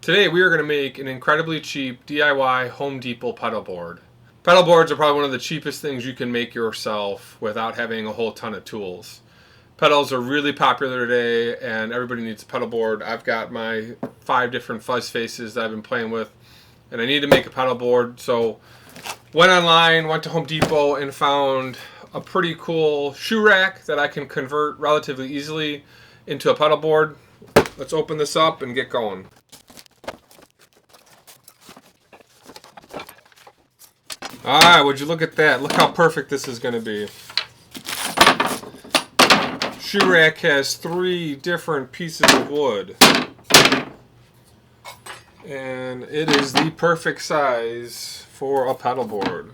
Today we are going to make an incredibly cheap DIY Home Depot pedal board. Pedal boards are probably one of the cheapest things you can make yourself without having a whole ton of tools. Pedals are really popular today and everybody needs a pedal board. I've got my 5 different fuzz faces that I've been playing with and I need to make a pedal board, so went online, went to Home Depot and found a pretty cool shoe rack that I can convert relatively easily into a pedal board. Let's open this up and get going. Alright, would you look at that? Look how perfect this is going to be. Shoe rack has 3 different pieces of wood. And it is the perfect size for a pedal board.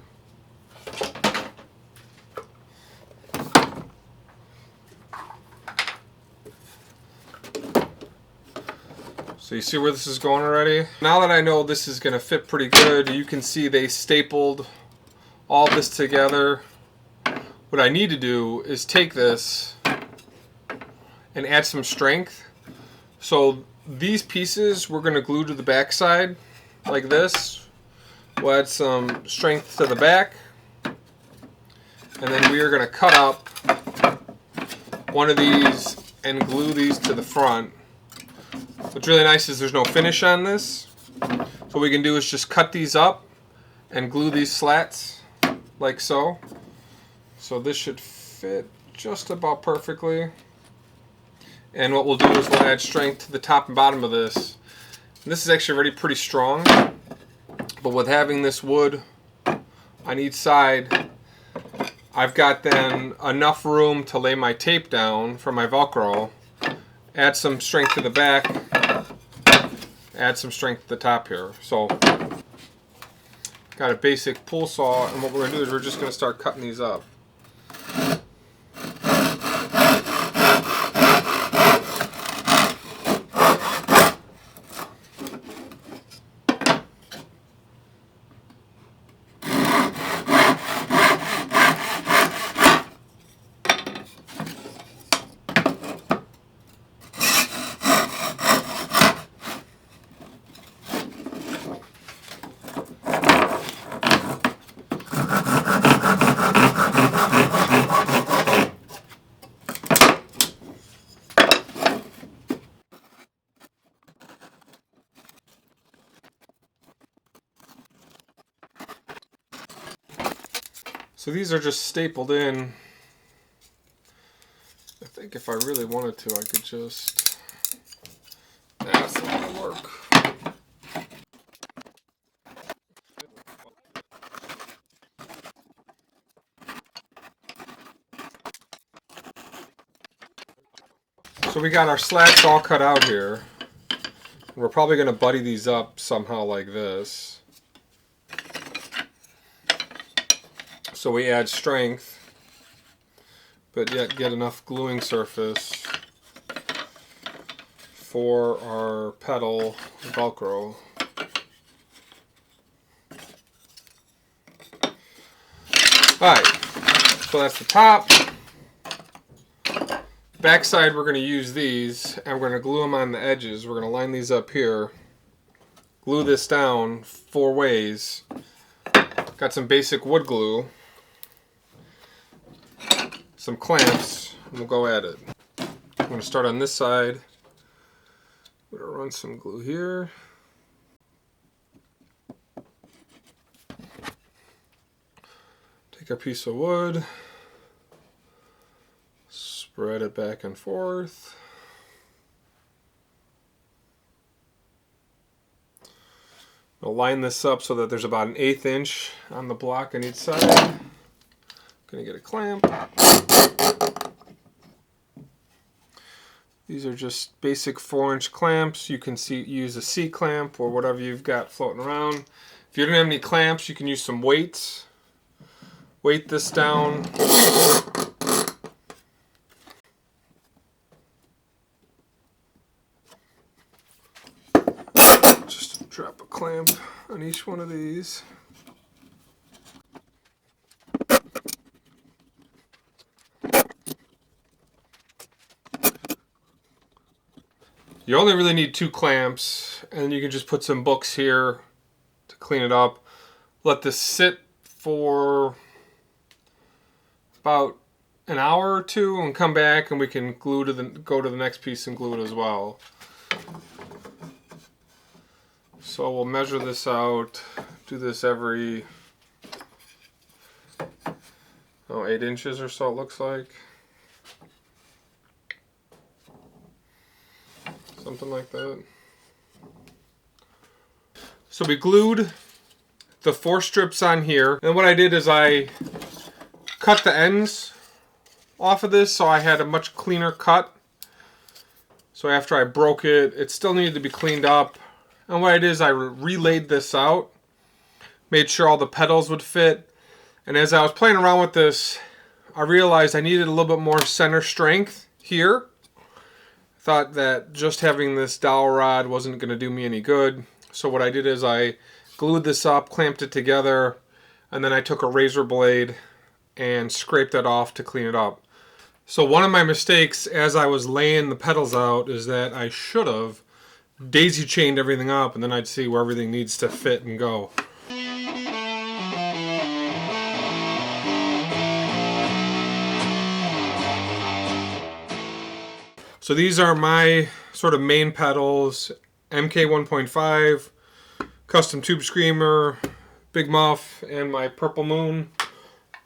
So you see where this is going already? Now that I know this is going to fit pretty good, you can see they stapled all this together. What I need to do is take this and add some strength. So these pieces we're going to glue to the back side like this. We'll add some strength to the back. And then we are going to cut up one of these and glue these to the front. What's really nice is there's no finish on this. So what we can do is just cut these up and glue these slats like so. So this should fit just about perfectly. And what we'll do is we'll add strength to the top and bottom of this. And this is actually already pretty strong, but with having this wood on each side, I've got then enough room to lay my tape down for my Velcro, add some strength to the back, add some strength to the top here. So got a basic pull saw, and what we're going to do is we're just going to start cutting these up. So these are just stapled in. I think if I really wanted to, I could just... That's not gonna work. So we got our slats all cut out here. We're probably going to buddy these up somehow like this. So we add strength, but yet get enough gluing surface for our pedal Velcro. Alright, so that's the top. Backside we're going to use these and we're going to glue them on the edges. We're going to line these up here, glue this down 4 ways. Got some basic wood glue, some clamps, and we'll go at it. I'm going to start on this side. I'm going to run some glue here. Take a piece of wood, spread it back and forth. I'll line this up so that there's about an 1/8 inch on the block on each side. Gonna get a clamp. These are just basic 4-inch clamps. You can use a C-clamp or whatever you've got floating around. If you don't have any clamps, you can use some weights. Weight this down. Just drop a clamp on each one of these. You only really need 2 clamps, and you can just put some books here to clean it up. Let this sit for about an hour or two and come back, and we can go to the next piece and glue it as well. So we'll measure this out, do this every 8 inches or so it looks like. Something like that. So we glued the 4 strips on here, and what I did is I cut the ends off of this so I had a much cleaner cut. So after I broke it, it still needed to be cleaned up. And what I did is I relaid this out, made sure all the pedals would fit. And as I was playing around with this, I realized I needed a little bit more center strength here. I thought that just having this dowel rod wasn't going to do me any good. So what I did is I glued this up, clamped it together, and then I took a razor blade and scraped that off to clean it up. So one of my mistakes as I was laying the pedals out is that I should have daisy chained everything up, and then I'd see where everything needs to fit and go. So these are my sort of main pedals: MK 1.5, custom tube screamer, Big Muff, and my Purple Moon.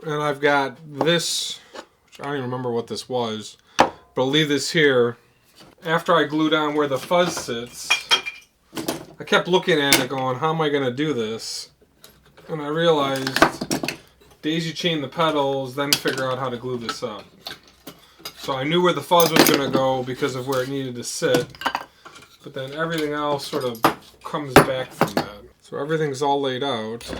And I've got this, which I don't even remember what this was, but I'll leave this here. After I glued on where the fuzz sits, I kept looking at it going, how am I going to do this? And I realized daisy chain the pedals, then figure out how to glue this up. So I knew where the fuzz was going to go because of where it needed to sit, but then everything else sort of comes back from that. So everything's all laid out.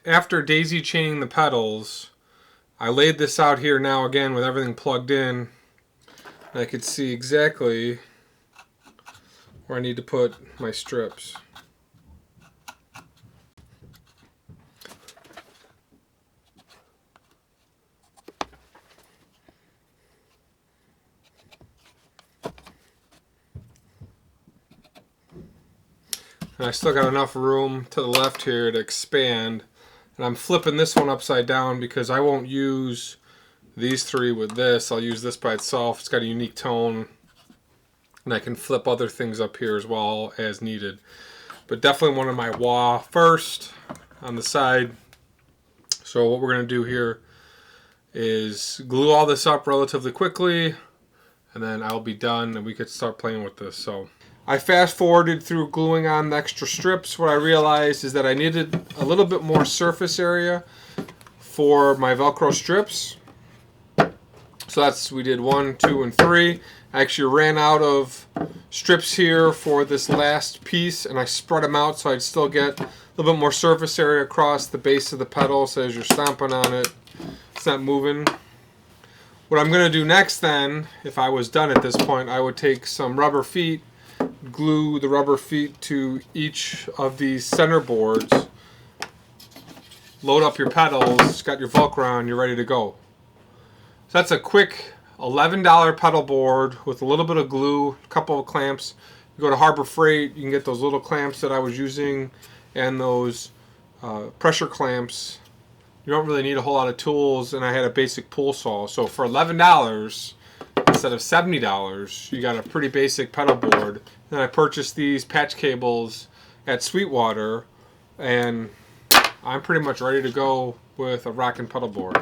After daisy chaining the pedals, I laid this out here now again with everything plugged in. And I could see exactly where I need to put my strips. And I still got enough room to the left here to expand. And I'm flipping this one upside down because I won't use these 3 with this. I'll use this by itself. It's got a unique tone. And I can flip other things up here as well as needed. But definitely one of my wah first on the side. So what we're going to do here is glue all this up relatively quickly. And then I'll be done and we could start playing with this. So I fast forwarded through gluing on the extra strips. What I realized is that I needed a little bit more surface area for my Velcro strips. So we did 1, 2, and 3. I actually ran out of strips here for this last piece, and I spread them out so I'd still get a little bit more surface area across the base of the pedal, so as you're stomping on it, it's not moving. What I'm going to do next then, if I was done at this point, I would take some rubber feet, glue the rubber feet to each of these center boards, load up your pedals, got your Velcro on, you're ready to go. So that's a quick $11 pedal board with a little bit of glue, a couple of clamps. You go to Harbor Freight, you can get those little clamps that I was using and those pressure clamps. You don't really need a whole lot of tools, and I had a basic pool saw. So for $11 instead of $70, you got a pretty basic pedal board. Then I purchased these patch cables at Sweetwater, and I'm pretty much ready to go with a rockin' pedal board.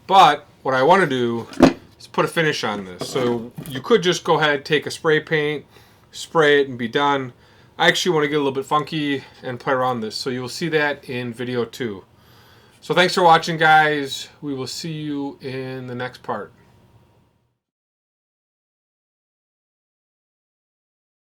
But what I want to do is put a finish on this. So you could just go ahead, take a spray paint, spray it, and be done. I actually want to get a little bit funky and play around this. So you'll see that in video 2. So thanks for watching, guys. We will see you in the next part.